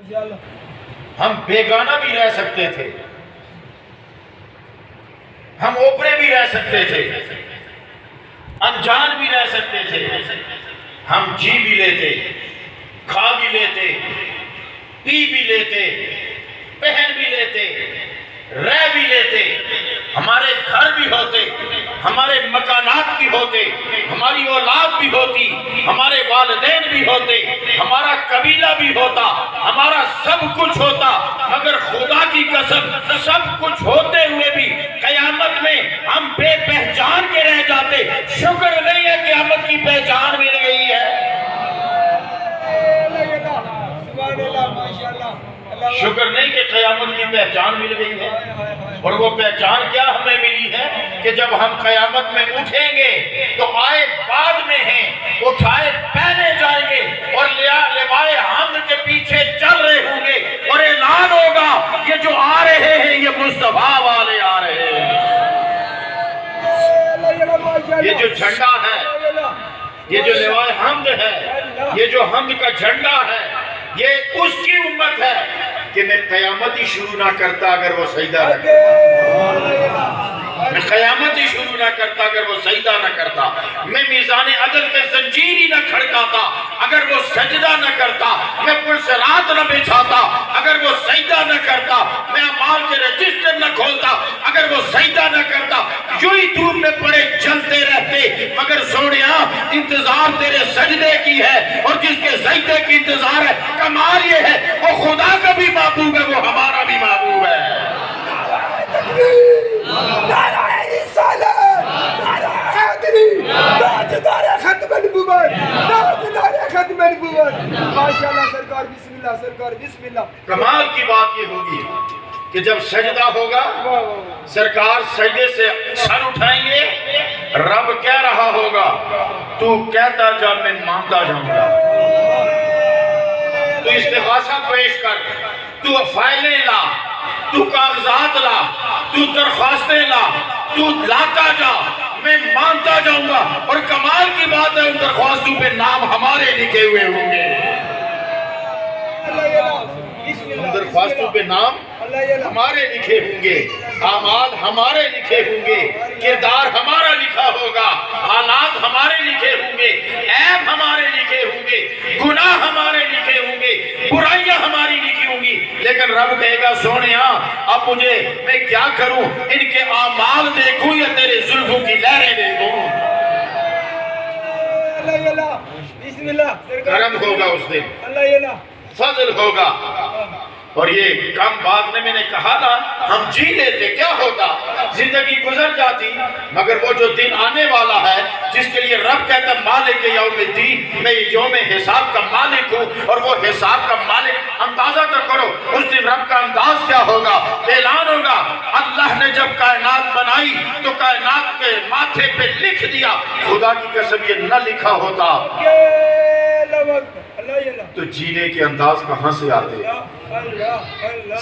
ہم بیگانہ بھی رہ سکتے تھے، ہم اوپرے بھی رہ سکتے تھے، انجان بھی رہ سکتے تھے، ہم جی بھی لیتے، کھا بھی لیتے، پی بھی لیتے، پہن بھی لیتے، رہ بھی لیتے، ہمارے گھر بھی ہوتے، ہمارے مکانات بھی ہوتے، ہماری اولاد بھی ہوتی، ہمارے والدین بھی ہوتے، ہمارا قبیلہ بھی ہوتا، ہمارا سب کچھ ہوتا، مگر خدا کی قسم سب کچھ ہوتے ہوئے بھی قیامت میں ہم بے پہچان کے رہ جاتے۔ شکر نہیں ہے قیامت کی پہچان مل گئی ہے، شکر نہیں کہ قیامت کی پہچان مل گئی ہے۔ اور وہ پہچان کیا ہمیں ملی ہے کہ جب ہم قیامت میں اٹھیں گے تو آئے بعد میں ہیں، اٹھائے پہنے جائیں گے اور لوائے حمد کے پیچھے چل رہے ہوں گے، اور اعلان ہوگا یہ جو آ رہے ہیں یہ مصطفیٰ والے آ رہے ہیں۔ یہ جو جھنڈا ہے، یہ جو لوائے حمد ہے، یہ جو حمد کا جھنڈا ہے، یہ اس کی امت ہے کہ میں قیامت ہی شروع نہ کرتا اگر وہ سجدہ نہ کرتا، میں قیامت ہی شروع نہ کرتا اگر وہ سجدہ نہ کرتا، میں میزان عدل کے زنجیر ہی نہ کھڑکاتا اگر وہ سجدہ نہ کرتا، میں پرسرات نہ بچھاتا اگر وہ سجدہ نہ کرتا، میں اعمال کے رجسٹر نہ کھولتا اگر وہ سجدہ نہ کرتا۔ یوں ہی دھوپ میں پڑے چلتے رہتے، مگر سونیا انتظار تیرے سجدے کی ہے، اور جس کے سجدے کی انتظار ہے کمال یہ ہے وہ خدا کا بھی محبوب ہے، وہ ہمارا بھی محبوب ہے۔ نعرہ رسالت، نعرہ حیدری، تاجدار ختم نبوت، تاجدار ختم نبوت۔ ماشاءاللہ سرکار بسم اللہ، سرکار بسم اللہ۔ کمال کی بات یہ ہوگی کہ جب سجدہ ہوگا سرکار سجدے سے سر اٹھائیں گے، رب کہہ رہا ہوگا تو کہتا جا میں مانتا جاؤں گا، تو استغاثہ پیش کر، تو فائلیں لا، تو کاغذات لا، تو درخواستیں لا، تو لاتا جا، میں مانتا جاؤں گا۔ اور کمال کی بات ہے ان درخواستوں پہ نام ہمارے لکھے ہوئے ہوں گے، ان درخواستوں پہ نام ہمارے لکھے ہوں گے، اعمال ہمارے لکھے ہوں گے، کردار ہمارا لکھا ہوگا، حالات ہمارے لکھے ہوں گے، عیب ہمارے لکھے ہوں گے، گناہ ہمارے لکھے ہوں گے، برائیاں ہماری لکھی ہوں گی۔ لیکن رب کہے گا سونیا اب مجھے میں کیا کروں، ان کے اعمال دیکھوں یا تیرے زلفوں کی لہریں دیکھوں؟ کرم ہوگا اس دن، فضل ہوگا۔ اور یہ کم بات میں نے کہا نا، ہم جی لیتے کیا ہوتا، زندگی گزر جاتی، مگر وہ جو دن آنے والا ہے جس کے لیے رب کہتا مالک یوم الدین، میں یوم حساب کا مالک ہوں، اور وہ حساب کا مالک، اندازہ تو کرو اس دن رب کا انداز کیا ہوگا۔ اعلان ہوگا اللہ نے جب کائنات بنائی تو کائنات کے ماتھے پہ لکھ دیا، خدا کی قسم یہ نہ لکھا ہوتا تو جینے کے انداز کہاں سے آتے،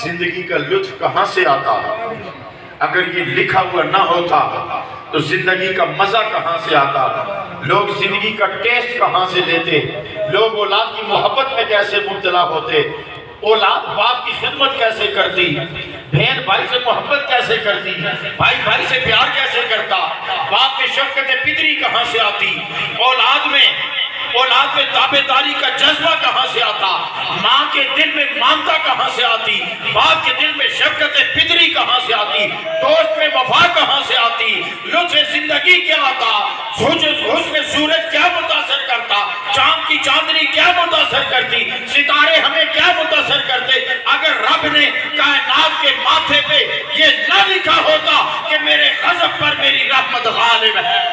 زندگی کا لطف کہاں سے آتا، اگر یہ لکھا ہوا نہ ہوتا تو زندگی کا مزہ کہاں سے آتا، لوگ زندگی کا ٹیسٹ کہاں سے لیتے، لوگ اولاد کی محبت میں کیسے مبتلا ہوتے، اولاد باپ کی خدمت کیسے کرتی، بہن بھائی سے محبت کیسے کرتی، بھائی بھائی سے پیار کیسے کرتا، باپ میں شفقت پدری کہاں سے آتی، اولاد میں تابعداری کا جذبہ کہاں سے آتا، ماں کے دل میں مامتا کہاں سے آتی، باپ کے دل میں شفقت پدری کہاں سے آتی، دوست میں وفا کہاں سے آتی، لطف زندگی کیا آتا، حسن سورج کیا متاثر کرتا، چاند کی چاندنی کیا متاثر کرتی، ستارے ہمیں کیا متاثر کرتے، اگر رب نے کائنات کے ماتھے پہ یہ نہ لکھا ہوتا کہ میرے غضب پر میری رحمت غالب ہے۔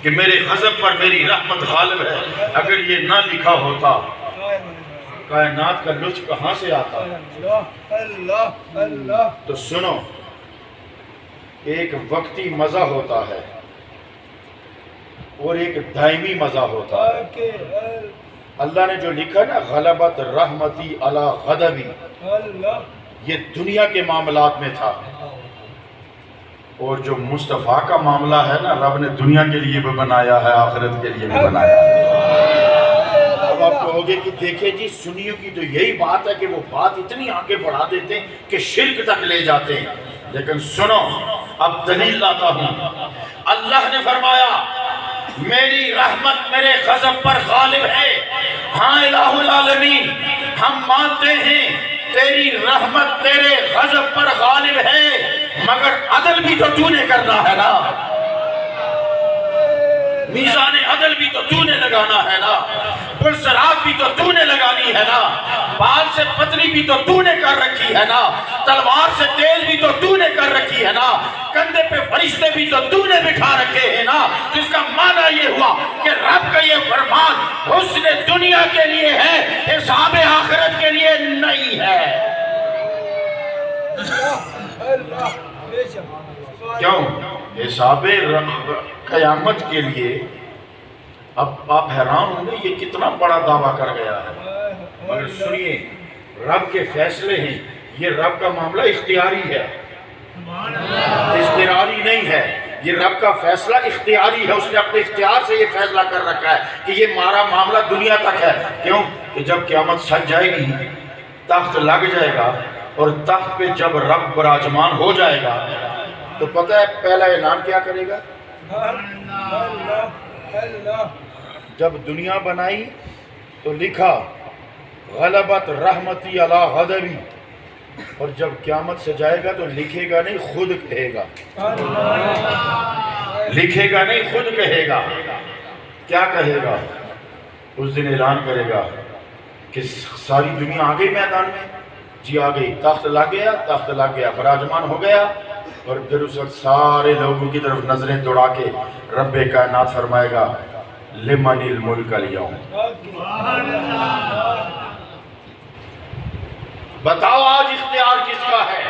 کہ میرے غضب پر میری رحمت غالب ہے، اگر یہ نہ لکھا ہوتا کائنات کا لطف کہاں سے آتا۔ تو سنو، ایک وقتی مزہ ہوتا ہے اور ایک دائمی مزہ ہوتا ہے۔ اللہ نے جو لکھا نا غلبت رحمتی علی غضبی، یہ دنیا کے معاملات میں تھا، اور جو مصطفیٰ کا معاملہ ہے نا رب نے دنیا کے لیے بھی بنایا ہے، آخرت کے لیے بھی بنایا ہے۔ کہو گے کہ دیکھیں جی سنیوں کی تو یہی بات ہے کہ وہ بات اتنی آگے بڑھا دیتے ہیں کہ شرک تک لے جاتے ہیں، لیکن سنو اب دلیل لاتا ہوں۔ اللہ نے فرمایا میری رحمت میرے غضب پر غالب ہے۔ ہاں الہ العالمین، ہم مانتے ہیں تیری رحمت تیرے غضب پر غالب ہے، مگر عدل بھی تو نے کرنا ہے نا، میزان عدل بھی تو نے لگانا ہے نا، پرسرات بھی تو نے لگانی ہے نا، بال سے پتلی بھی تو نے کر رکھی ہے نا، تلوار سے تیز بھی تو نے کر رکھی ہے نا، کندھے پہ فرشتے بھی تو نے بٹھا رکھے ہیں نا، جس کا معنی یہ ہوا کہ رب کا یہ فرمان حسن دنیا کے لیے ہے، حساب آخرت کے لیے نہیں ہے۔ کیوں؟ حساب قیامت کے لیے اب آپ حیران ہوں گے یہ کتنا بڑا دعویٰ کر گیا ہے، مگر سنیے رب کے فیصلے ہیں، یہ رب کا معاملہ اختیاری ہے، اضطراری نہیں ہے، یہ رب کا فیصلہ اختیاری ہے، اس نے اپنے اختیار سے یہ فیصلہ کر رکھا ہے کہ یہ ہمارا معاملہ دنیا تک ہے۔ کیوں؟ کہ جب قیامت سج جائے گی تخت لگ جائے گا، اور تخت پہ جب رب براجمان ہو جائے گا تو پتہ ہے پہلا اعلان کیا کرے گا؟ جب دنیا بنائی تو لکھا غلبت رحمتی علی غضبی، اور جب قیامت سے جائے گا تو لکھے گا نہیں خود کہے گا، لکھے گا نہیں خود کہے گا۔ کیا کہے گا؟ اس دن اعلان کرے گا کہ ساری دنیا آ گئی میدان میں، جی آ گئی، تخت لگ گیا، تخت لگ گیا، براجمان ہو گیا، اور پھر اس وقت سارے لوگوں کی طرف نظریں دوڑا کے رب کائنات فرمائے گا لمن الملک اليوم، بتاؤ آج اختیار کس کا ہے،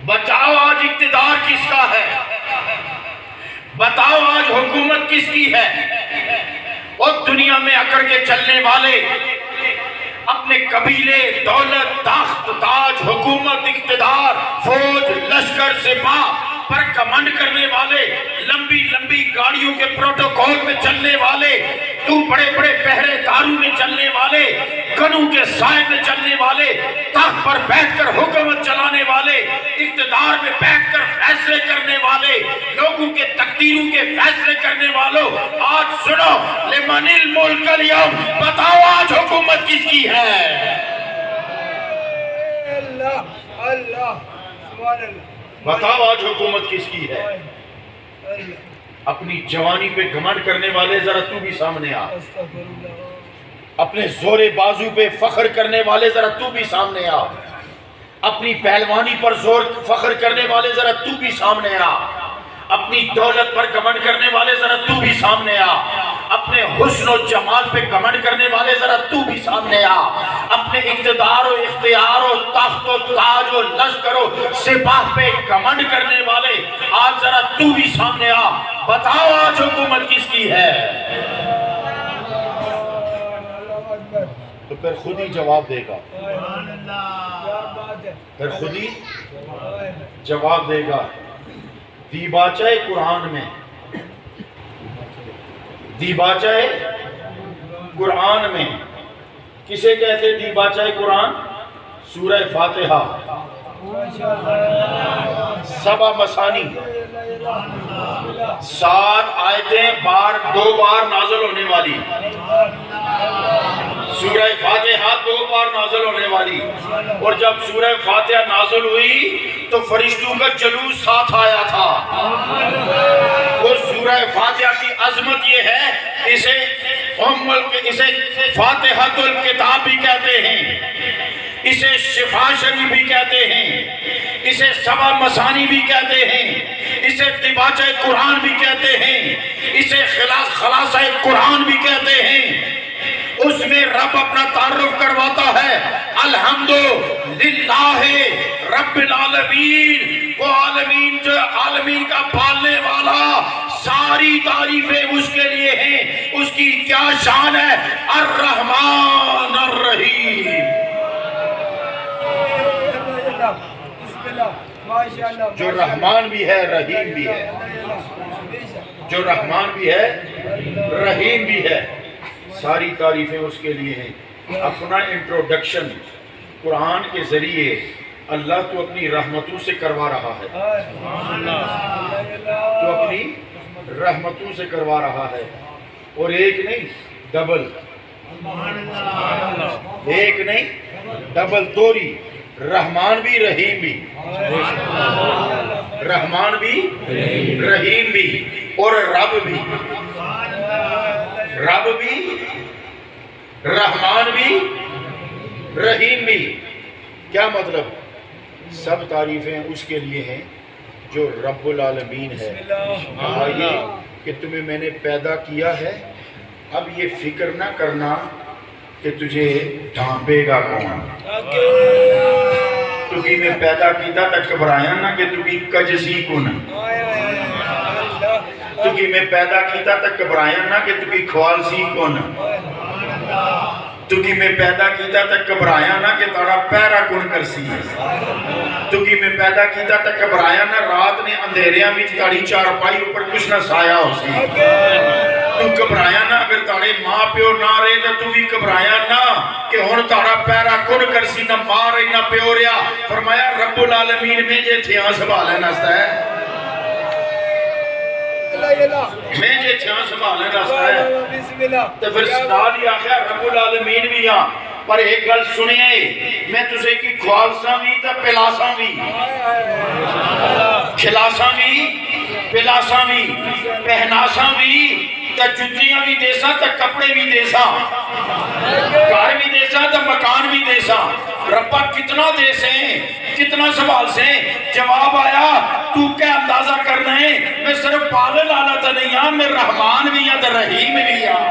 بتاؤ آج اقتدار کس کا ہے، بتاؤ آج حکومت کس کی ہے۔ اور دنیا میں اکڑ کے چلنے والے، اپنے قبیلے، دولت، تخت، تاج، حکومت، اقتدار، فوج، لشکر، سپاہ پر کمنڈ کرنے والے، لمبی لمبی گاڑیوں کے پروٹوکول میں چلنے والے، تو بڑے بڑے پہرے داروں میں چلنے والے، گنوں کے سائے میں چلنے والے، تخت پر بیٹھ کر حکومت چلانے والے، اقتدار میں بیٹھ کر فیصلے کرنے والے، لوگوں کے تقدیروں کے فیصلے کرنے والوں، آج سنو لمن الملک اليوم، بتاؤ آج حکومت کس کی ہے۔ بتاؤ آج حکومت کس کی ہے۔ اپنی جوانی پہ گھمنڈ کرنے والے ذرا تو بھی سامنے آ، اپنے زور بازو پہ فخر کرنے والے ذرا تو بھی سامنے آ، اپنی پہلوانی پر زور فخر کرنے والے ذرا تو بھی سامنے آ، اپنی دولت پر گھمنڈ کرنے والے ذرا تو بھی سامنے آ، اپنے حسن و جمال پہ گھمنڈ کرنے والے ذرا تو بھی سامنے آ، اپنے اقتدار و اختیار و تخت و تاج و لشکر و سپاہ پہ گھمنڈ کرنے والے آج ذرا تو بھی سامنے آ، بتاؤ آج حکومت کس کی ہے۔ تو پھر خود ہی جواب دے گا، پھر خود ہی جواب دے گا۔ دیباچہ قرآن میں، دیباچہ قرآن میں کسے کہتے دیباچہ قرآن؟ سورہ فاتحہ، 7 مثانی، 7 آیتیں دو بار نازل ہونے والی، سورہ فاتحہ 2 بار نازل ہونے والی، اور جب سورہ فاتحہ نازل ہوئی تو فرشتوں کا جلوس ساتھ آیا تھا۔ اور سورہ فاتحہ کی عظمت یہ ہے، اسے فاتحۃ الکتاب بھی کہتے ہیں، اسے شفا شریف بھی کہتے ہیں، اسے 7 مثانی بھی کہتے ہیں، اسے دیباچہ قرآن بھی کہتے ہیں، اسے خلاصہ قرآن بھی کہتے ہیں۔ اس میں رب اپنا تعارف کرواتا ہے، الحمدللہ رب العالمین، وہ عالمین جو عالمین کا پالنے والا، ساری تعریفیں اس کے لیے ہیں۔ اس کی کیا شان ہے؟ الرحمن الرحیم، جو رحمان بھی ہے رحیم بھی ہے، جو رحمان بھی ہے رحیم بھی ہے۔ ساری تعریفیں اس کے لیے ہیں. اپنا انٹروڈکشن قرآن کے ذریعے اللہ تو اپنی رحمتوں سے کروا رہا ہے, تو اپنی رحمتوں سے کروا رہا ہے, اور ایک نہیں ڈبل, ایک نہیں ڈبل دوری, رحمان بھی رحیم بھی, رحمان بھی رحیم بھی, اور رب بھی, رب بھی رحمان بھی رحیم بھی. کیا مطلب؟ سب تعریفیں اس کے لیے ہیں جو رب العالمین ہے. کہا یہ کہ تمہیں میں نے پیدا کیا ہے, اب یہ فکر نہ کرنا کہ تجھے ڈھانپے گا کون. تُکی میں پیدا کیتا تک گھبرایا نہ کہ تُکی کجسی کن. تُکی میں پیدا کیتا تک گھبرایا نہ کہ تُکی کھوالسی کن. تُکی میں پیدا کیتا تک گھبرایا نہ کہ تارا پیرا کن کرسی. تُکی میں پیدا کیتا تک گھبرایا نہ رات نے اندھیریاں بھی تاری چارپائی اوپر کچھ نہ سایہ ہو سی. تو گھبرایا نہ اگر تارے ماں پیو نہ رہے تو تو بھی گھبرایا نہ کہ ہن تارا پیرا کن کرسی نہ ماں رہی نہ پیو ریا. فرمایا رب العالمین میں جے تھیاں سنبھالے نستا ہے, میں جے تھیاں سنبھالے نستا ہے. تو پھر سنال ہی آخیا رب العالمین بھی ہاں, پر ایک گل سنیے, میں تجھے کی کھوالساں بھی تا پلاساں بھی, کھلاساں بھی پلاساں بھی, پہناساں بھی, تا جتیاں بھی دیساں تا کپڑے بھی دیساں, گھر بھی دیساں تا مکان بھی دیساں. ربا کتنا دیسیں, کتنا سوال سے جواب آیا, تو کیا اندازہ کرنا ہے, میں صرف پالن آلہ تا نہیں ہاں, میں رحمان بھی ہاں تا رحیم بھی ہاں.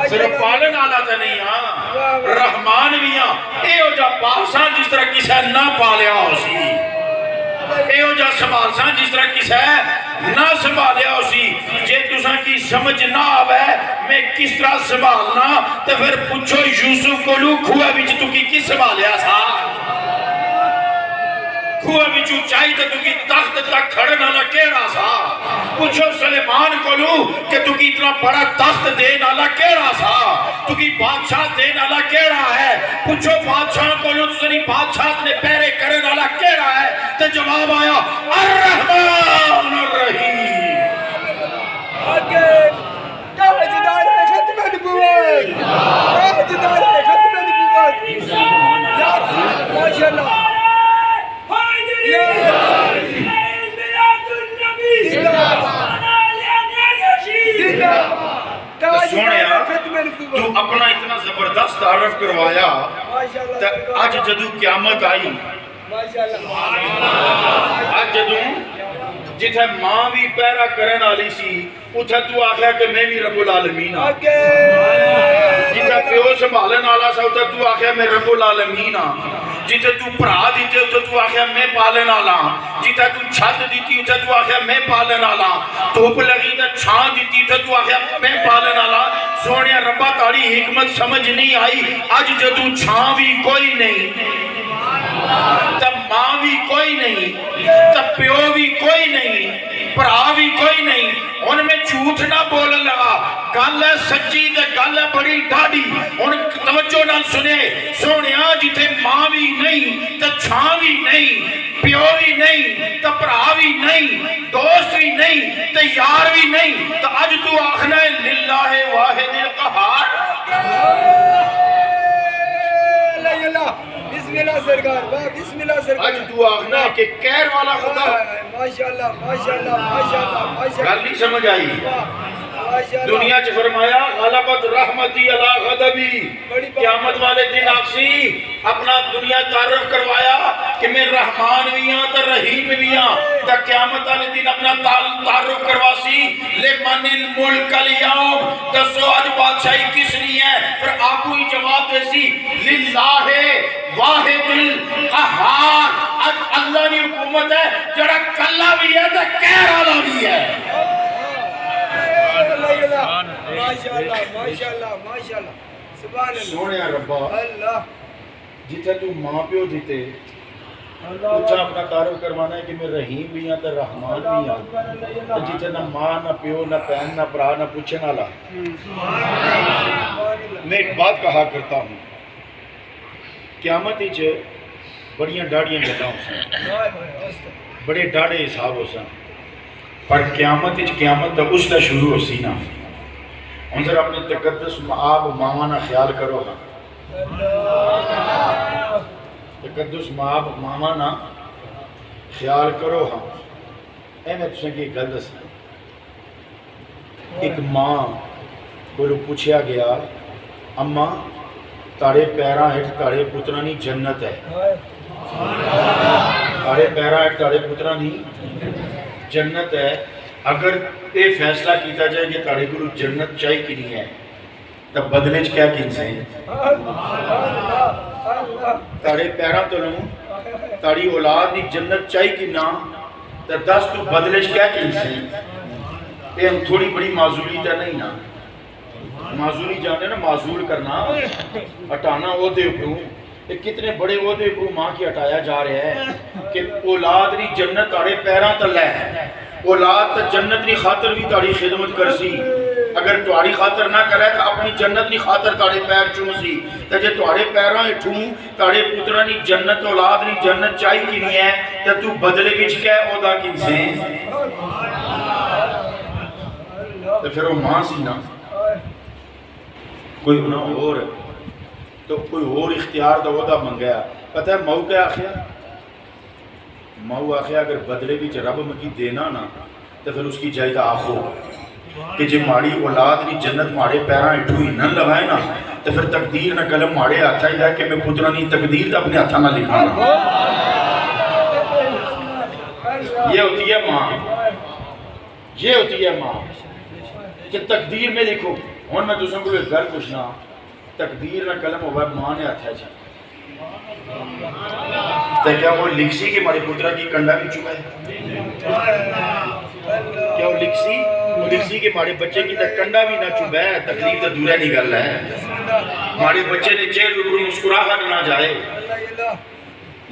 صرف پالن آلہ تا نہیں ہاں, رحمان بھی ہاں. اے ہو جا پالساں جس طرح کسے نہ پالیا ہو سی, اے ہو جا سنبھالساں جس طرح کسے نہ سنبھالیا ہو سی. جے تساں کی سمجھ نہ آوے میں کس طرح سنبھالنا, تو پھر پوچھو یوسف کو لو کھوئے بچ تو کی کس سنبھالیا سا. کھوئے بچو چاہی تو کی تخت تک کھڑنا نہ کیڑا سا. پوچھو سلیمان کو لو کہ تو کی اتنا بڑا تخت دینا نہ کیڑا سا, تو کی بادشاہ دینا نہ کیڑا ہے. پوچھو بادشاہ کو لو تسنی بادشاہ اپنے پیرے کرنا نہ کیڑا ہے. تو جواب آیا الرحمن الرحیم. تاجدار ختم نبوت, تاجدار ختم نبوت. ماشاءاللہ تو اپنا اتنا زبردست تعارف کروایا, تو آج جدو قیامت آئی, آج جدو جتھے ماں بھی پیرا کرن آلی سی, اتھے تو آخیا کہ میں بھی رب العالمین ہاں. جتھے پیو سنبھالن آلا سا, اتھے تو آخیا میں رب العالمین ہاں. جتھے تو پرا دیتے اتھے تو آخیا میں پالن آلا. جتھے تو چھت دیتی اتھے تو آخیا میں پالن آلا. دھوپ لگی تو چھان دیتی اتھے تو آخیا میں پالن آلا. سونیا ربا تاری حکمت سمجھ نہیں آئی, آج جدو چھان بھی کوئی نہیں, تب ماں بھی کوئی نہیں, تب پیو بھی کوئی نہیں, پرا بھی کوئی نہیں, ان میں جھوٹ نہ بولن لگا. گل ہے سچی تے گل ہے بڑی ڈاڈی. ان توجہ نہ سنے سونیا, جتھے ماں بھی نہیں تے چھاں بھی نہیں, پیو بھی نہیں تے پرا بھی نہیں, دوست بھی نہیں تے یار بھی نہیں, تو اج تو آخنا ہے للہ واحد القہار. بسم اللہ سرکار, بسم اللہ سرکار. اج تو آخنا ہے کہ کہر والا خدا. ماشاءاللہ ماشاءاللہ ماشاءاللہ ماشاءاللہ. گل نہیں سمجھ آئی. دنیا چ فرمایا غلبت رحمتی علی غضبی. قیامت والے دن آپسی اپنا دنیا تعارف کروایا کہ میں رحمان بھی ہاں تو رحیم بھی ہاں. تو قیامت والے دن اپنا تعارف کرواسی لمن الملک اليوم, دسو آج بادشاہی کس لیے ہے. پھر آپ کو ہی جواب دیسی للہ واحد القہار. آج اللہ کی حکومت ہے, جڑا کلا بھی ہے تو کہر والا بھی ہے. ماشاءاللہ ماشاءاللہ ماشاءاللہ سبحان اللہ. سونے ربا اللہ جتھے تو ماں پیو دیتے اتنا اپنا تعارف کروانا ہے کہ میں رحیم بھی ہاں تو رحمان بھی ہاں، تو جتنے نہ ماں نہ پیو نہ بہن نہ برا نہ پوچھنے والا۔ میں ایک بات کہا کرتا ہوں، قیامت ہی بڑیاں ڈاڑیاں گلاں ہو سن، بڑے ڈاڑے حساب ہو سن، پر قیامت تو اس کا شروع ہو سی نا۔ ہن ذرا اپنے تقدس آپ ماما نہ خیال کرو ہاں، تقدس ماما نہ خیال کرو ہاں۔ اے میں تسیں کی گل دسنا، ایک ماں کو پوچھا گیا، اماں تاڑے پیراں ہیٹھ تاڑے پترانی جنت ہے، تاڑے پیراں ہیٹھ تاڑے پترانی جنت ہے، اگر یہ فیصلہ کیتا جائے کہ تاڑے کو جنت چاہی کی نہیں ہے تب بدلے کیا کن سے تاڑے پیراں تو لوں تاڑی اولاد دی جنت چاہی کی نہ تب دس تو بدلے کیا کن سے یہ ہم تھوڑی بڑی معذوری تا نہیں نا، معذوری جانے نا، معذور کرنا ہٹانا وہ دے اوپروں، کتنے بڑے وہ دے اوپروں ماں کی ہٹایا جا رہے ہیں کہ اولاد دی جنت تاڑے پیراں تلے ہے، اولاد تا جنت دی خاطر بھی تاڑی خدمت کر سی، اگر تاڑی خاطر نہ کرے تو اپنی جنت دی خاطر تاڑے پیر چون سی، تو جے تاڑے پیراں اٹھوں تاڑے پترہ دی جنت اولاد دی جنت چاہی کی نہیں ہے تو بدلے بچ کے او دا کن سے تو پھر وہ ماں سی نا، کوئی انہاں اور تو کوئی اور اختیار تو وہ دا منگیا، پتہ ہے ماؤ کیا آخیا؟ ماؤ آخیا اگر بدلے بھی رب مکی دینا نا تو پھر اس کی جائے آخو کہ جے ماڑی اولاد کی جنت ماڑے پیراں اٹھو ہی نہ لگائے نا تو پھر تقدیر نہ قلم ماڑے ہاتھا ہی ہے کہ میں پترانی تقدیر تو اپنے ہاتھا نہ لکھا نا۔ یہ ہوتی ہے ماں، یہ ہوتی ہے ماں کہ تقدیر میں لکھو۔ ہون میں دوسروں کو ایک گھر پوچھنا، تقدیر نہ قلم ہوا ماں نے ہاتھا ہے تو کیا وہ لکھ سی کہ ہمارے پترہ کی کنڈا بھی چکا ہے؟ کیا وہ لکھ سی کہ ہمارے بچے کی کنڈا بھی نہ چکا ہے؟ تکلیف تو دورہ نکل رہا ہے، ہمارے بچے نے چہر روبرو مسکراہٹ نہ جائے،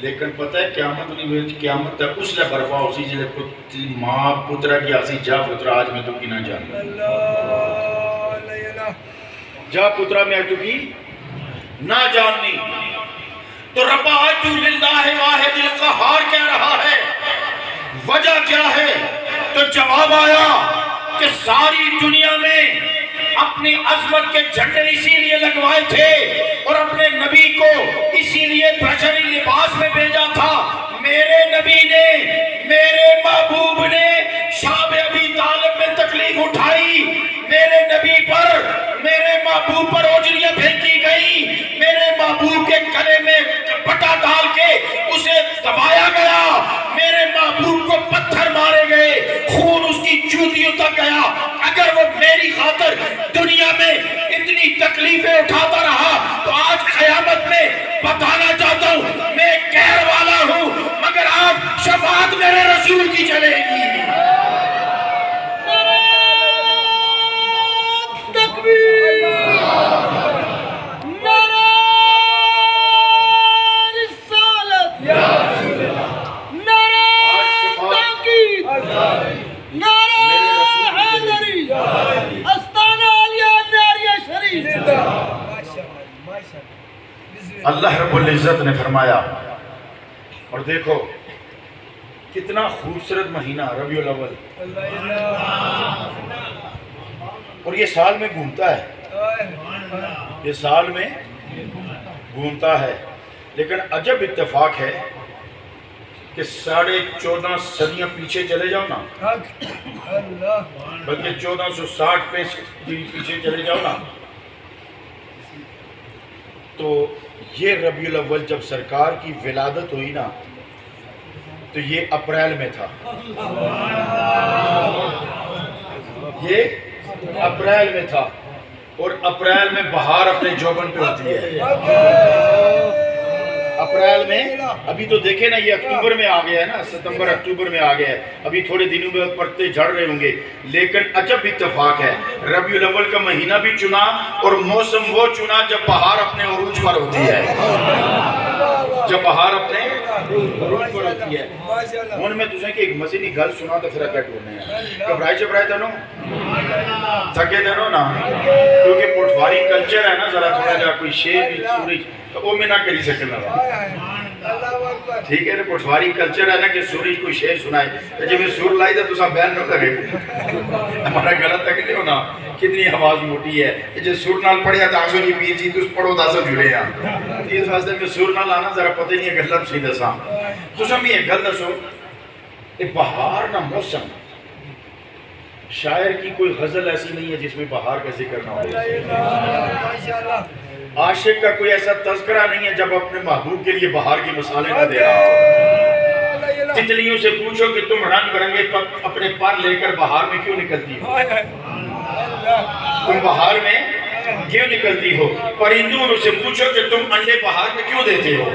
لیکن پتہ ہے قیامت نہیں ہوئی، قیامت تک اس لئے برپا ہو سی جلے ماں پترہ کی آسی جا پترہ آج میں تو کی نہ جانا، جا پترہ میں آج تو کی نہ جاننی۔ تو رباعتو للہ واحد القہار کہہ رہا ہے، وجہ کیا ہے؟ تو جواب آیا کہ ساری دنیا میں اپنی عظمت کے جھنڈے اسی لیے لگوائے تھے اور اپنے نبی کو اسی لیے بشری لباس میں بھیجا تھا۔ میرے نبی نے، میرے محبوب نے شاب ابی طالب میں تکلیف اٹھائی، میرے نبی پر، میرے محبوب پر اوجریاں پھینکی گئی، میرے محبوب کے گلے میں پٹا ڈال کے اسے دبایا گیا، میرے محبوب کو پتھر مارے گئے، خون اس کی جوتیوں تک گیا۔ اگر وہ میری خاطر دنیا میں اتنی تکلیفیں اٹھاتا رہا تو آج قیامت میں بتانا چاہتا ہوں میں کہر والا ہوں، مگر آج شفاعت میرے رسول کی چلے گی۔ اللہ رب العزت نے فرمایا، اور دیکھو کتنا خوبصورت مہینہ ربیع الاول، اور یہ سال میں گھومتا ہے، یہ سال میں گھومتا ہے، لیکن عجب اتفاق ہے کہ 14.5 صدیاں پیچھے چلے جاؤ نا، بلکہ 1460 پیچھے چلے جاؤ نا، تو یہ ربیع الاول جب سرکار کی ولادت ہوئی نا تو یہ اپریل میں تھا، یہ اپریل میں تھا، اور اپریل میں بہار اپنے جوبن پہ ہوتی ہے، اپریل میں ابھی تو دیکھیں نا یہ اکتوبر میں آ گیا ہے نا، ستمبر اکتوبر میں آ گیا ہے، ابھی تھوڑے دنوں میں پرتے جھڑ رہے ہوں گے، لیکن عجب اتفاق ہے ربیع الاول کا مہینہ بھی چنا اور موسم وہ چنا جب بہار اپنے عروج پر ہوتی ہے، جب بہار اپنے روح پڑتی ہے ہوں میں تسیں کہ ایک مزے کی گل سنا تو پھر اگے ٹورنے ہیں گھبرائے چبرائے تینوں تھکے تینوں نا کیونکہ پٹواری کلچر ہے نا ذرا تھوڑا جا کوئی شیر بھی سورج تو وہ میں نہ کری سکنا ٹھیک ہے نا پٹواری کلچر ہے نا کہ سورج کوئی شیر سنائے تو جب میں سور لائی تو تسا بین نہ لگے ہمارا غلط تک نہیں ہونا کتنی آواز موٹی ہے جب سور نال پڑھیا تو آسو جی پیر جی تو پڑھو تاسو جڑے ہیں اس واسطے میں سور نال آنا ذرا پتہ نہیں ہے گلت سی دساں تسا میں ایک گل دسو کہ بہار نہ موسم شاعر کی کوئی غزل ایسی نہیں ہے جس میں بہار کا ذکر نہ ہو عاشق کا کوئی ایسا تذکرہ نہیں ہے جب اپنے محبوب کے لیے بہار کی مثالیں نہ دے رہا ہو تتلیوں سے پوچھو کہ تم رنگ برنگے اپنے پر لے کر بہار میں کیوں نکلتی ہو تم بہار میں کیوں نکلتی ہو پرندوں سے پوچھو کہ تم انڈے بہار میں کیوں دیتے ہو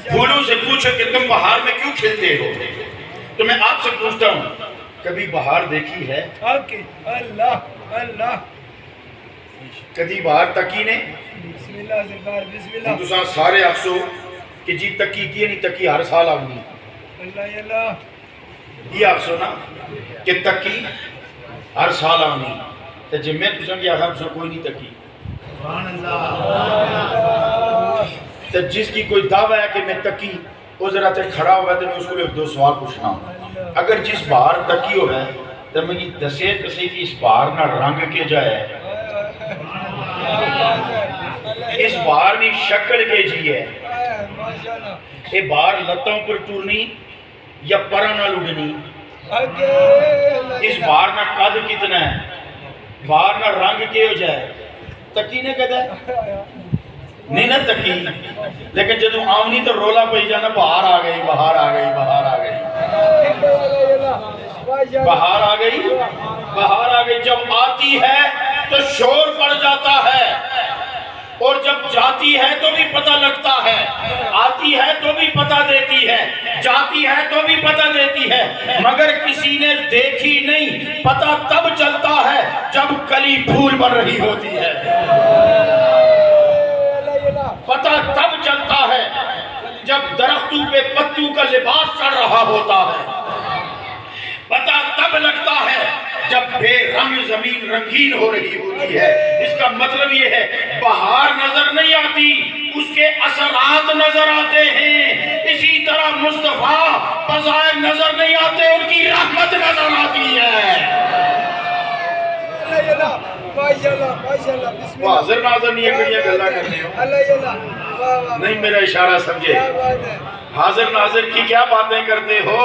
پھولوں سے پوچھو کہ تم بہار میں کیوں کھلتے ہو تو میں آپ سے پوچھتا ہوں کبھی بہار دیکھی ہے اللہ اللہ کدی بہار تکی نے بسم اللہ سرکار بسم اللہ تساں سارے آخسو کہ جی تکی کی نہیں تکی ہر سال آؤں اللہ اللہ یہ آخسو نا کہ تکی ہر سال آؤں تو جب میں تساں کہ آخر تساں کوئی نہیں تکی تو جس کی کوئی دعویٰ ہے کہ میں تکی وہ ذرا تے کھڑا ہوگا تو میں اس کو ایک دو سوال پوچھنا ہوں اگر جس بہار تکی ہو ہے تو میں یہ دسے کسی کی اس بہار نہ رنگ کے جائے اس بہار نی شکل کے جی ہے یہ بہار لتوں پر ٹورنی یا پرا نہ لڑنی اس بہار نہ قد کتنا ہے بہار نہ رنگ کے ہو جائے تکی نے کہتا ہے نہیں نہ تکی لیکن جدو آؤنی تو رولا پہ جانا بہار آ گئی بہار آ گئی بہار آ گئی بہار آ گئی بہار آ گئی جب آتی ہے تو شور پڑ جاتا ہے اور جب جاتی ہے تو بھی پتہ لگتا ہے آتی ہے تو بھی پتہ دیتی ہے جاتی ہے تو بھی پتہ دیتی ہے مگر کسی نے دیکھی نہیں پتہ تب چلتا ہے جب کلی پھول بن رہی ہوتی ہے پتہ تب چلتا ہے جب درختوں پہ پتوں کا لباس چڑھ رہا ہوتا ہے پتہ تب لگتا ہے جب بے رنگ زمین رنگین ہو رہی ہوتی ہے اس کا مطلب یہ ہے بہار نظر نہیں آتی اس کے اثرات نظر آتے ہیں اسی طرح مصطفیٰ بظاہر نظر نہیں آتے ان کی رحمت نظر آتی ہے حاضر ناظر نہیں ہے کڑیاں گلہ کرنے ہو نہیں میرا اشارہ سمجھے حاضر ناظر کی کیا باتیں کرتے ہو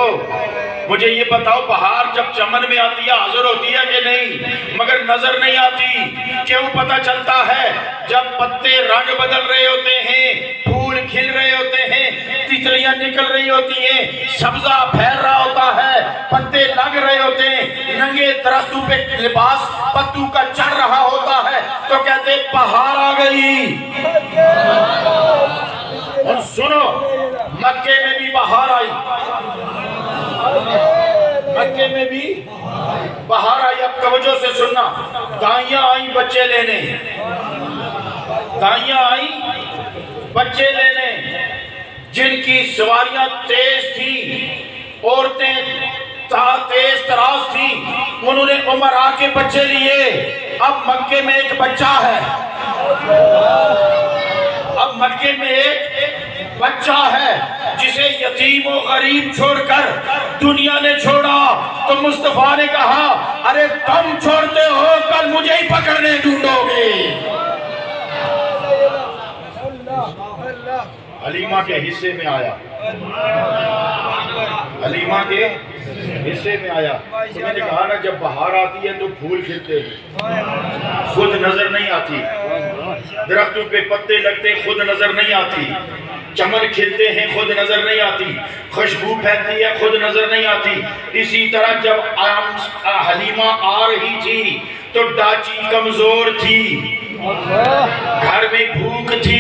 مجھے یہ بتاؤ بہار جب چمن میں آتی ہے حاضر ہوتی ہے کہ نہیں مگر نظر نہیں آتی کیوں پتہ چلتا ہے جب پتے رنگ بدل رہے ہوتے ہیں پھول کھل رہے ہوتے ہیں تتلیاں نکل رہی ہوتی ہیں سبزہ پھیل رہا ہوتا ہے پتے لگ رہے ہوتے ہیں ننگے درختوں پہ لباس پتوں کا چڑھ رہا ہوتا ہے تو کہتے بہار آ گئی اور سنو مکے میں بھی بہار آئی مکے میں بھی بہار آئی اب توجہ سے سننا دائیاں آئیں بچے لینے دائیاں آئیں بچے لینے جن کی سواریاں تیز تھیں عورتیں تیز تراز تھیں انہوں نے عمر آ کے بچے لیے اب مکے میں ایک بچہ ہے اب مکے میں ایک بچہ ہے جسے یتیم و غریب چھوڑ کر دنیا نے چھوڑا تو مصطفیٰ نے کہا ارے تم چھوڑتے ہو کل مجھے ہی پکڑنے ڈھونڈو گے حلیمہ کے حصے میں آیا حلیمہ کے حصے میں آیا تو میں نے کہا نا جب بہار آتی ہے تو پھول کھلتے ہیں خود نظر نہیں آتی درختوں پہ پتے لگتے خود نظر نہیں آتی چمن کھلتے ہیں خود نظر نہیں آتی خوشبو پھیلتی ہے خود نظر نہیں آتی اسی طرح جب حلیمہ آ رہی تھی تو ڈاچی کمزور تھی گھر میں بھوک تھی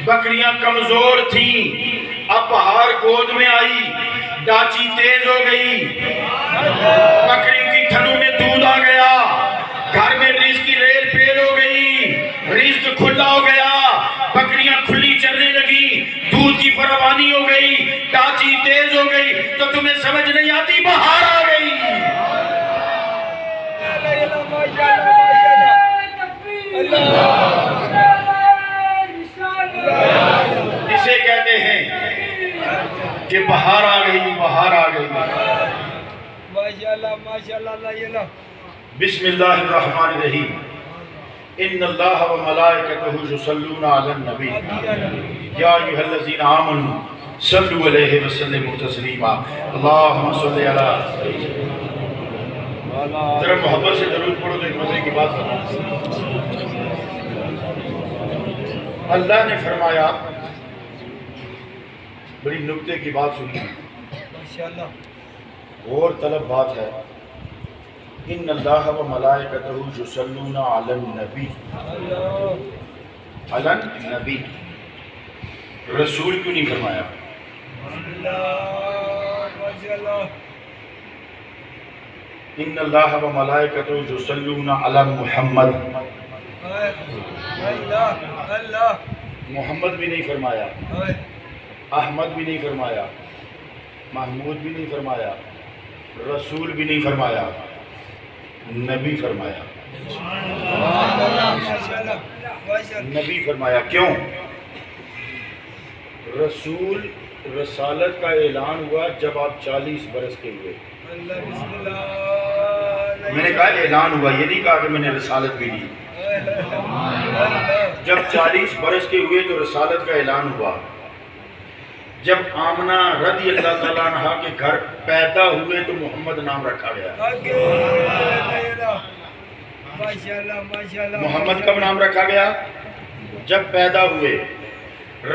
بکریاں کمزور تھیں اب بہار گود میں آئی ڈاچی تیز ہو گئی بکریوں کی تھنوں میں دودھ آ گیا گھر میں رزق کی ریل پیل ہو گئی رزق کھلا ہو گیا بکریاں کھلی چلنے لگی دودھ کی فراوانی طوفانی ہو گئی، ٹاچی تیز ہو گئی تو تمہیں سمجھ نہیں آتی بہار آ گئی۔ اسے کہتے ہیں کہ بہار آ گئی، بہار آ گئی۔ ماشاءاللہ ماشاءاللہ اللہ بسم اللہ الرحمن الرحیم۔ ان اللہ و ملائکتہ یصلون علی النبی یا ایھا الذین آمنوا صلوا علیہ وسلموا تسلیما۔ اللہم صلی علی سیدنا۔ ذرا محبت سے درود پڑھو تو ایک مزے کی بات سنو۔ اللہ نے فرمایا، بڑی نکتے کی بات سنی، ماشاءاللہ غور طلب بات ہے۔ ان اللہ و ملائکتہ یصلون علی النبی، علی النبی، رسول کیوں نہیں فرمایا؟ ماشاءاللہ ان اللہ و ملائکتہ یصلون علی محمد، اللہ اللہ محمد بھی نہیں فرمایا، احمد بھی نہیں فرمایا، محمود بھی نہیں فرمایا، رسول بھی نہیں فرمایا، نبی فرمایا۔ نبی فرمایا کیوں؟ رسول رسالت کا اعلان ہوا جب آپ 40 برس کے ہوئے۔ میں نے کہا اعلان ہوا، یہ نہیں کہا کہ میں نے رسالت بھی دی۔ جب 40 برس کے ہوئے تو رسالت کا اعلان ہوا۔ جب آمنہ رضی اللہ تعالیٰ عنہ کے گھر پیدا ہوئے تو محمد نام رکھا گیا۔ محمد کب نام رکھا گیا؟ جب پیدا ہوئے۔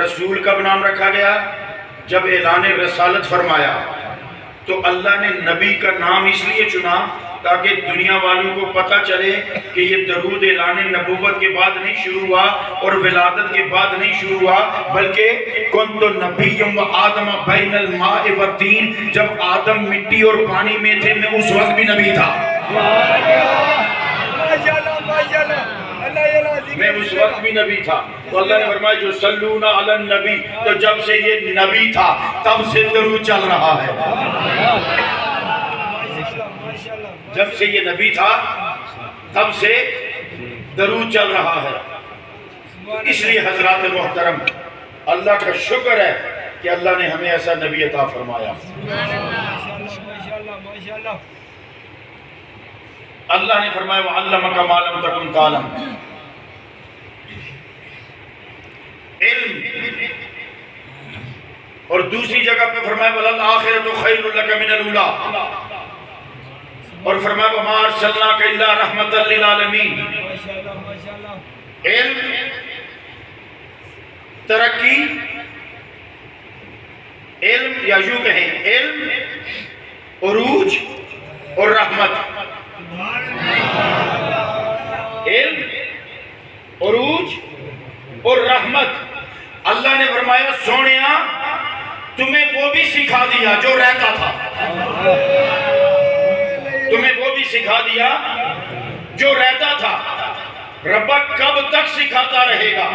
رسول کب نام رکھا گیا؟ جب اعلان رسالت فرمایا۔ تو اللہ نے نبی کا نام اس لیے چنا تاکہ دنیا والوں کو پتہ چلے کہ یہ درود اعلان نبوت کے بعد نہیں شروع ہوا اور ولادت کے بعد نہیں شروع ہوا، بلکہ کنت نبی و آدم بین الماء والطین، جب آدم مٹی اور پانی میں تھے میں اس وقت بھی نبی تھا، میں اس وقت بھی نبی تھا۔ تو اللہ نے فرمایا جو صلون علی النبی، تو جب سے یہ نبی تھا تب سے درود چل رہا ہے۔ جب سے یہ نبی تھا تب سے درود چل رہا ہے۔ اس لیے حضرات محترم، اللہ کا شکر ہے کہ اللہ نے ہمیں ایسا نبی عطا فرمایا۔ اللہ نے فرمایا وَعَلَّمَكَ مَا لَمْ تَكُنْ تَعْلَمُ، علم۔ اور دوسری جگہ پہ فرمایا وَلَلْآخِرَةُ خَيْرٌ لَكَ مِنَ الْأُولَىٰ، اور فرمایا وَمَا أَرْسَلْنَاكَ إِلَّا رَحْمَةً لِلْعَالَمِينَ۔ علم، ترقی، علم یا یوں کہیں علم، عروج اور رحمت۔ علم، عروج اور رحمت۔ اللہ نے فرمایا سونیا تمہیں وہ بھی سکھا دیا جو رہتا تھا، تمہیں وہ بھی سکھا دیا جو رہتا تھا۔ ربا کب تک سکھاتا رہے گا؟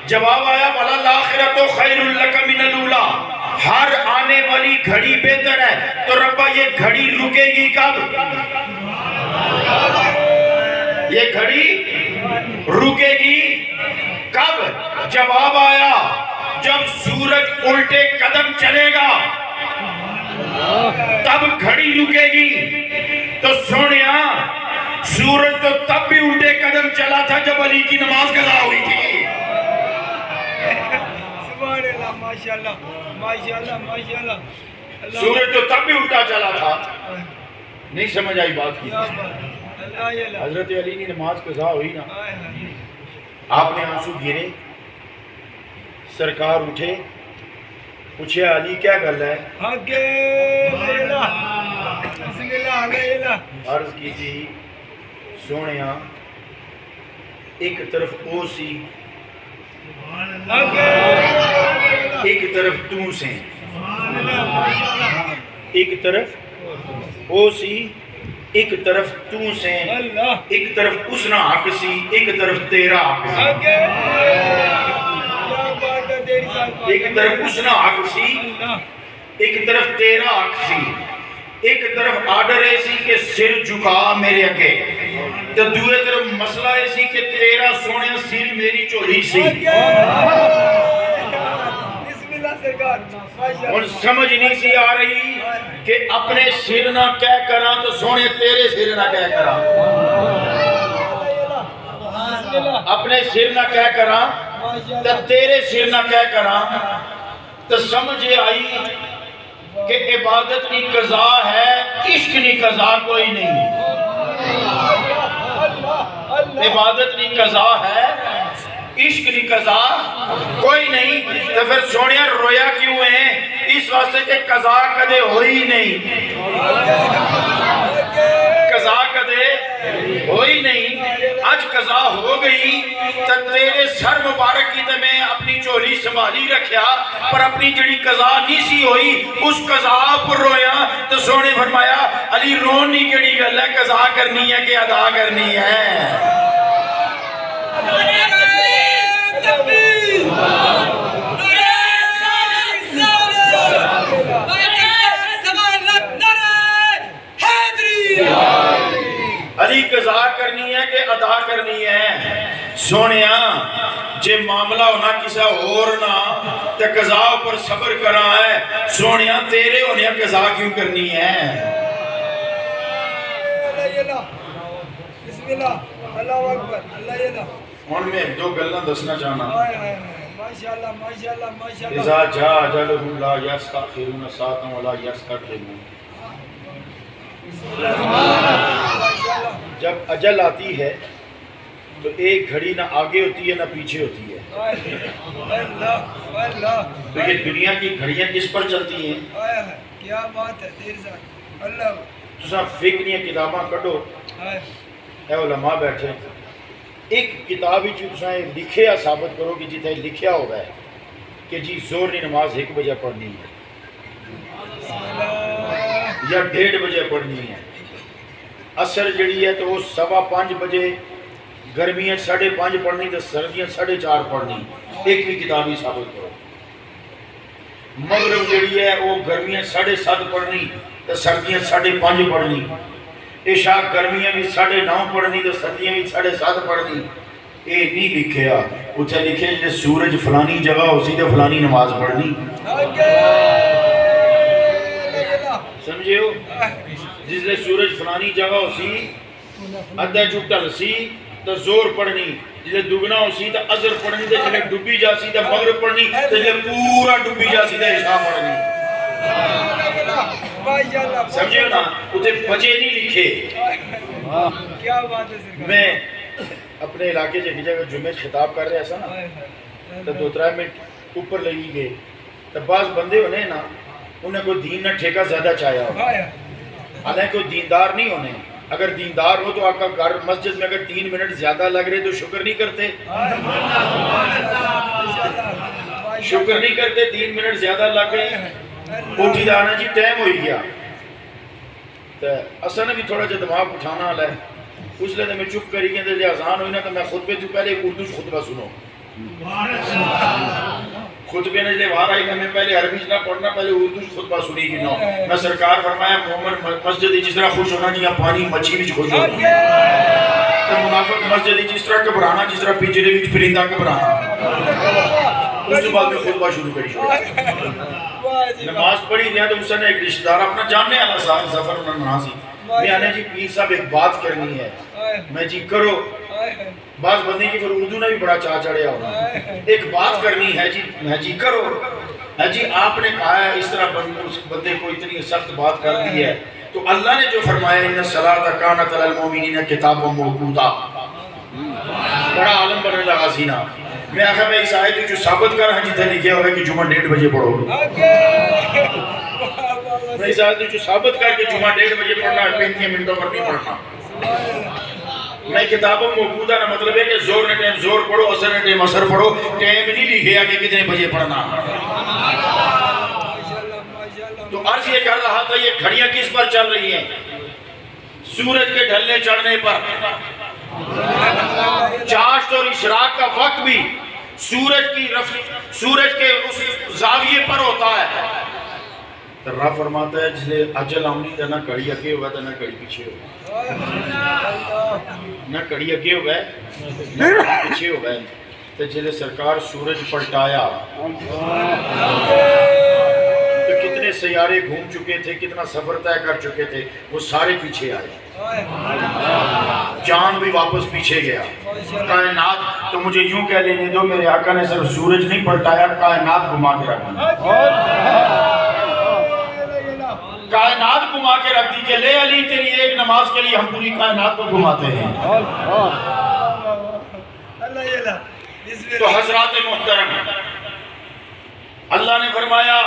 جواب آیا وَلَلْآخِرَةُ خَيْرٌ لَكَ مِنَ الْأُولَىٰ، ہر آنے والی گھڑی بہتر ہے۔ تو ربا یہ گھڑی رکے گی کب؟ یہ گھڑی رکے گی کب؟ جواب آیا جب سورج الٹے قدم چلے گا تب گھڑی رکے گی۔ تو سونیا سورج تو تب بھی الٹے قدم چلا تھا جب علی کی نماز قضا ہوئی تھی۔ سبحان اللہ، ماشاءاللہ ماشاءاللہ ماشاءاللہ۔ سورج تو تب بھی الٹا چلا تھا۔ نہیں سمجھ آئی بات کی؟ حضرت علی کی نماز قضا ہوئی نا، آپ نے آنسو گرے، سرکار اٹھے، پوچھے علی کیا گل ہے؟ عرض کی تھی سونیا ایک طرف او سی ایک طرف تو سے، ایک طرف او سی ایک طرف تو سے، ایک طرف اس نہ حق سی ایک طرف تیرا حق سی۔ ایک طرف اسنا حق سی، ایک طرف تیرا حق سی، ایک طرف آرڈر ایسی کہ سر جھکا میرے اگے، تو دوسرے طرف مسئلہ ایسی کہ تیرا سونے سر میری چولی سی۔ ان سمجھ نہیں سی آ رہی کہ اپنے سر نہ کہہ کرا تو سونے تیرے سر نہ کہہ کرا، اپنے سر نہ کہہ کرا تو تیرے سر نہ کہہ کرا، تو سمجھ آئی کہ عبادت کی قضا ہے، عشق کی قضا کوئی نہیں۔ عبادت کی قضا ہے، عشق کی قضا کوئی نہیں، تو پھر سونیا رویا کیوں ہے؟ اس واسطے کہ قضا کدے ہوئی نہیں، قضا کدے ہوئی نہیں۔ آج قضا ہو گئی تو تیرے سر مبارک کی تو میں اپنی چولی سنبھالی رکھیا، پر اپنی جڑی قضا نہیں سی ہوئی اس قضا پر رویا، تو سونے فرمایا علی رونی کیڑی گل ہے، قضا کرنی ہے کہ ادا کرنی ہے؟ علی قضا کرنی ہے کہ ادا کرنی ہے؟ سونیا جے معاملہ ہونا کسا اور نہ تے قضا پر صبر کرا ہے، سونیا تیرے ہونے قضا کیوں کرنی ہے؟ بسم اللہ، اللہ اکبر، اللہ اللہ۔ ان میں دو گلنا دسنا چاہنا، ماشاءاللہ ماشاءاللہ ماشاءاللہ۔ اذا جاء اجلهم لا يستأخرون ساعة ولا يستقدمون۔ جب اجل آتی ہے تو ایک گھڑی نہ آگے ہوتی ہے نہ پیچھے ہوتی ہے۔ تو یہ دنیا کی گھڑیاں کس پر چلتی ہیں؟ کیا بات ہے دیر صاحب، اللہ تسا فکریاں کتاباں کڈو، اے علماء بیٹھے، ایک کتاب ہی تسا لکھیا ثابت کرو کہ جتنے لکھیا ہوگا ہے کہ جی زور کی نماز 1 بجے پڑھنی ہے یا 1:30 بجے پڑھنی ہے، عصر جڑی ہے تو وہ 5:15 بجے، گرمیاں 5:30 پڑھنی تو سردیاں 4:30 پڑھنی، ایک بھی کتاب ہی ثابت کرو۔ مغرب جڑی ہے وہ گرمیاں 7:30 پڑھنی تو سردیاں 5:30 پڑھنی، عشاء گرمیاں بھی 9:30 پڑھنی تو سردیاں بھی 7:30 پڑھنی۔ یہ نہیں لکھیا، اتنے لکھے جی سورج فلانی جگہ ہو سی تو فلانی نماز پڑھنی، سمجھے ہو؟ جس لئے سورج فلانی جگہ ہو سی ادھا چکتا سی تو زور پڑھنی، جس لئے دگنا ہو سی تو عصر پڑھنی، تو جس لئے ڈوبی جا سی تو مغرب پڑھنی، تو جس لئے پورا ڈوبی جا سی تو عشاء پڑھنی۔ سمجھے ہو نا؟ اتنے بجے نہیں لکھے۔ کیا بات ہے سرکار۔ میں اپنے علاقے سے جگہ جمعہ خطاب کر رہے ایسا نا تو 2-3 منٹ اوپر لگی گئے، تو بعض بندے ہونے نا انہیں کوئی دین نہ ٹھیکہ زیادہ چاہیا ہو، حالانکہ کوئی دیندار نہیں ہونے، اگر دیندار ہو تو آپ کا گھر مسجد میں اگر 3 منٹ زیادہ لگ رہے تو شکر نہیں کرتے، شکر نہیں کرتے، 3 منٹ زیادہ لگ گئے، اٹھی دانا جی ٹائم ہوئی گیا، تو اصلا نے بھی تھوڑا جا دماغ اٹھانا ہے، اس لئے میں چپ کری گئے جب اذان ہوئی نا تو میں خطبے تو پہلے ایک اردو خطبہ سنو، خطبے نے جلے وہاں آئی میں پہلے عربی نہ پڑھنا، پہلے اردو خطبہ سنی گی نو، میں سرکار فرمایا مومن مسجد جس طرح خوش ہونا جی پانی مچھی بھی خوش ہونا، تو منافق مسجد جس طرح گھبرانا جس طرح پنجرے بھی پرندہ گھبرانا۔ اس کے بعد میں خطبہ شروع کری، نماز پڑھی دیا تو اس نے ایک رشتہ دار اپنا جاننے والا صاحب ظفر انہوں ناسی میں آنے جی پیر صاحب ایک بات کرنی ہے، میں جی کرو، بعض بندے کی پھر اردو نے بھی بڑا چاہ چڑھیا ہونا، ایک بات کرنی ہے جی، میں جی کرو، ہے جی آپ نے کہا ہے اس طرح بندے کو اتنی سخت بات کر دی ہے، تو اللہ نے جو فرمایا ان الصلاۃ کانت علی المؤمنین کتابا موقوتا، بڑا عالم بننے لگا سینا، میں آخر میں اس آیت جو ثابت کر رہا ہے جتنے لکھے ہوئے کہ جمعہ 1:30 بجے پڑھو گے، میں اس آیت جو ثابت کر کے جمعہ 1:30 بجے پڑھنا ہے، 35 منٹوں پر نہیں پڑھنا۔ میں کتابوں موجودہ نہ مطلب ہے کہ زور نے ٹائم زور پڑھو، اثر نے ٹائم اثر پڑھو، ٹائم نہیں لکھے کہ کتنے بجے پڑھنا۔ تو عرض یہ کر رہا تھا یہ گھڑیاں کس پر چل رہی ہیں؟ سورج کے ڈھلنے چڑھنے پر، چاشت اور اشراق کا وقت بھی سورج کے اس زاویے پر ہوتا ہے. تو رب فرماتا ہے جسے اجل آمنی تو نہ کڑی اگے ہوا تو نہ کڑی پیچھے ہوا, نہ کڑی اگے ہوا ہے نہ کڑی پیچھے ہوا ہے. تو جلے سرکار سورج پلٹایا تو کتنے سیارے گھوم چکے تھے, کتنا سفر طے کر چکے تھے, وہ سارے پیچھے آئے. چاند بھی واپس پیچھے گیا. کائنات تو مجھے یوں کہہ لینے دو, میرے آقا نے صرف سورج نہیں پلٹایا, کائنات گھما کے رکھ دی. کائنات گھما کے رکھ دی کہ لے علی تیری ایک نماز کے لیے ہم پوری کائنات کو گھماتے ہیں. تو حضرات محترم, اللہ نے فرمایا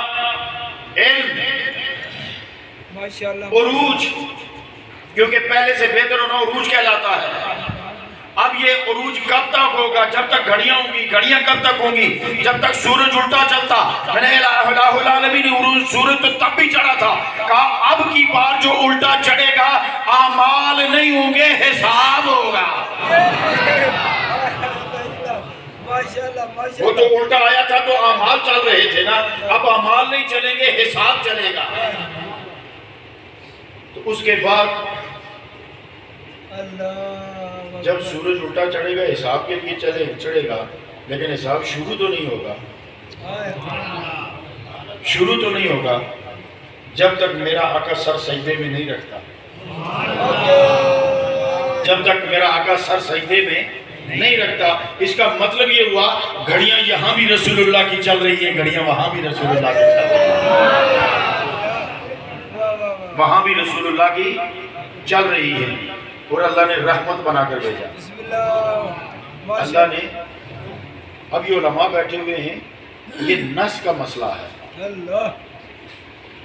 علم عروج, کیونکہ پہلے سے بہتر ہونا عروج کہلاتا ہے. اب یہ عروج کب تک ہوگا؟ جب تک گھڑیاں ہوں گی. گھڑیاں کب تک ہوں گی؟ جب تک سورج الٹا چلتا. میں نے الہ العالمین عروج, سورج تو تب بھی چڑھا تھا. کہا اب کی بار جو الٹا چڑھے گا اعمال نہیں ہوں گے, حساب ہوگا. وہ تو الٹا آیا تھا تو اعمال چل رہے تھے نا, اب اعمال نہیں چلیں گے, حساب چلے گا. تو اس کے بعد جب سورج الٹا چڑھے گا حساب کے لیے چڑھے گا, لیکن حساب شروع تو نہیں ہوگا. شروع تو نہیں ہوگا جب تک میرا آقا سر سجدے میں نہیں رکھتا. جب تک میرا آقا سر سجدے میں نہیں رکھتا. اس کا مطلب یہ ہوا گھڑیاں یہاں بھی رسول اللہ کی چل رہی ہیں, گھڑیاں وہاں بھی رسول اللہ کی چل رہی ہیں, وہاں بھی رسول اللہ کی چل رہی ہے. اور اللہ نے رحمت بنا کر بھیجا. اللہ نے, اب یہ علماء بیٹھے ہوئے ہیں, یہ نس کا مسئلہ ہے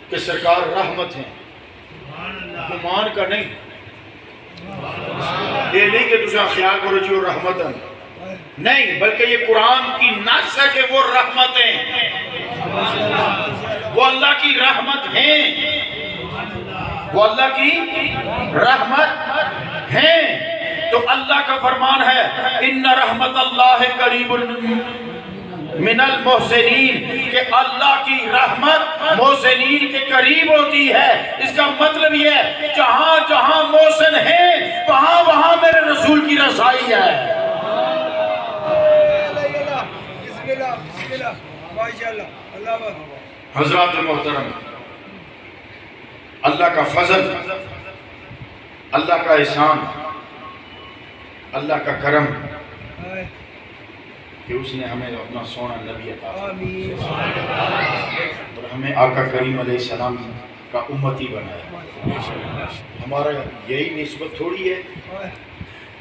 کہ سرکار رحمت ہیں, گمان کا نہیں. یہ نہیں کہ تجھے خیال کرو جی وہ رحمت ہے, نہیں, بلکہ یہ قرآن کی نص ہے کہ وہ رحمت ہیں, وہ اللہ کی رحمت ہیں, وہ اللہ کی رحمت ہیں. تو اللہ کا فرمان ہے ان رحمت اللہ قریب من المحسنین, کہ اللہ کی رحمت محسنین کے قریب ہوتی ہے. اس کا مطلب یہ ہے جہاں جہاں محسن ہیں وہاں وہاں میرے رسول کی رسائی ہے. حضرات محترم, اللہ کا فضل, اللہ کا احسان, اللہ کا کرم کہ اس نے ہمیں اپنا سونا نبی عطا اور ہمیں آقا کریم علیہ السلام کا امتی بنایا. ہمارا یہی نسبت تھوڑی ہے